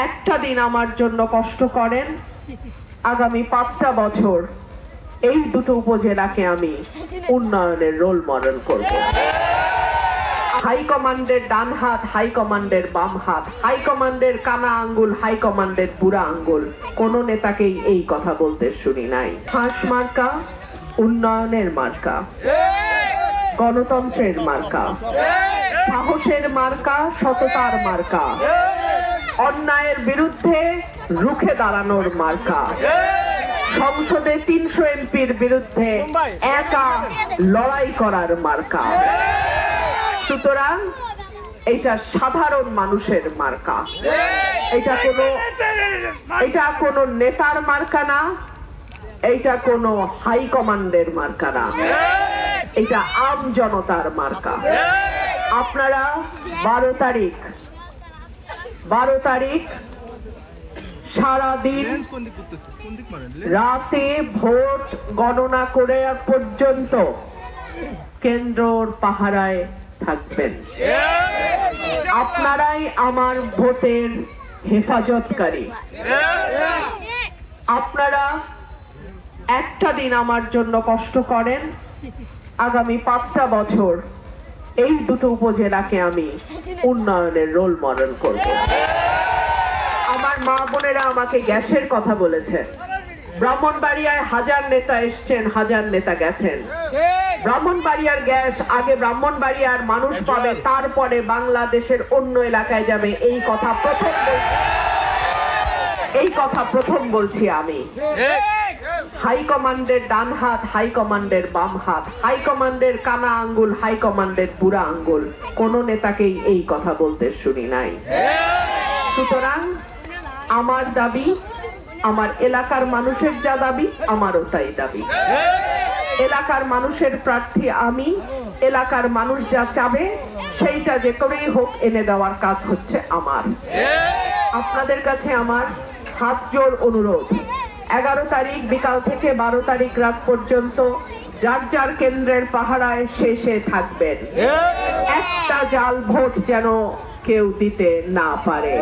একটা দিন আমার জন্য কষ্ট করেন, আগামী 5টা বছর এই দুটো উপজেলাকে আমি উন্নয়নের রোল মডেল করব। হাইকমান্ডের ডান হাত, হাইকমান্ডের বাম হাত, হাইকমান্ডের কানা আঙ্গুল, হাইকমান্ডের বুড়া আঙ্গুল, কোন নেতাকেই এই কথা বলতে শুনি নাই। হাঁস মার্কা উন্নয়নের মার্কা, গণতন্ত্রের মার্কা, সাহসের মার্কা, সততার মার্কা, অন্যায়ের বিরুদ্ধে রুখে দাঁড়ানোর মার্কা, সংসদে 300 এমপির বিরুদ্ধে একা লড়াই করার মার্কা। সুতরাং এটা সাধারণ মানুষের মার্কা, এটা কোনো নেতার মার্কা না, এটা কোনো হাইকমান্ডের মার্কা না, এটা আম জনতার মার্কা। আপনারা 12 তারিখ সারাদিন রাতে ভোট গণনা করে পর্যন্ত কেন্দ্রর পাহারায় থাকবেন। আপনারাই আমার ভোটের হেফাজতকারী। আপনারা একটা দিন আমার জন্য কষ্ট করেন, আগামী 5টা বছর এই দুটো উপজেলাকে আমি উন্নয়নের রোল মডেল করব। আমার মা বোনেরা আমাকে গ্যাসের কথা বলেছে। ব্রাহ্মণবাড়িয়ায় 1000 নেতা এসছেন, 1000 নেতা গেছেন। ব্রাহ্মণবাড়িয়ার গ্যাস আগে ব্রাহ্মণবাড়িয়ার মানুষ পাবে, তারপরে বাংলাদেশের অন্য এলাকায় যাবে। এই কথা প্রথম বলছি আমি। হাইকমান্ডের ডান হাত, হাইকমান্ডের বাম হাত, হাইকমান্ডের কানা আঙ্গুল, হাইকমান্ডের বুড়া আঙ্গুল, কোন নেতাকেই এই কথা বলতে শুনি নাই। সুতরাং আমার দাবি, আমার এলাকার মানুষের যা দাবি, আমারও তাই দাবি। এলাকার মানুষের প্রার্থী আমি, এলাকার মানুষ যা চাবে সেইটা যে করেই হোক এনে দেওয়ার কাজ হচ্ছে আমার। আপনাদের কাছে আমার হাত জোড় অনুরোধ, 11 তারিখ বিকাল থেকে 12 তারিখ রাত পর্যন্ত যার যার কেন্দ্রের পাহারায় শেষে থাকবেন। একটা জাল ভোট যেন কেউ দিতে না পারে।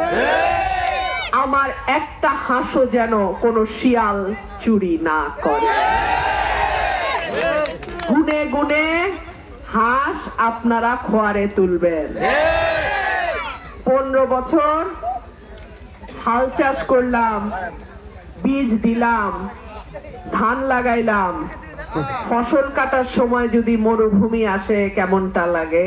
আমার একটা হাঁসও যেন কোনো শিয়াল চুরি না করে। গুনে গুনে হাঁস আপনারা খোয়ারে তুলবেন। 15 বছর হাল চাষ করলাম, বীজ দিলাম, ধান লাগাইলাম, ফসল কাটার সময় যদি মরুভূমি আসে কেমনটা লাগে?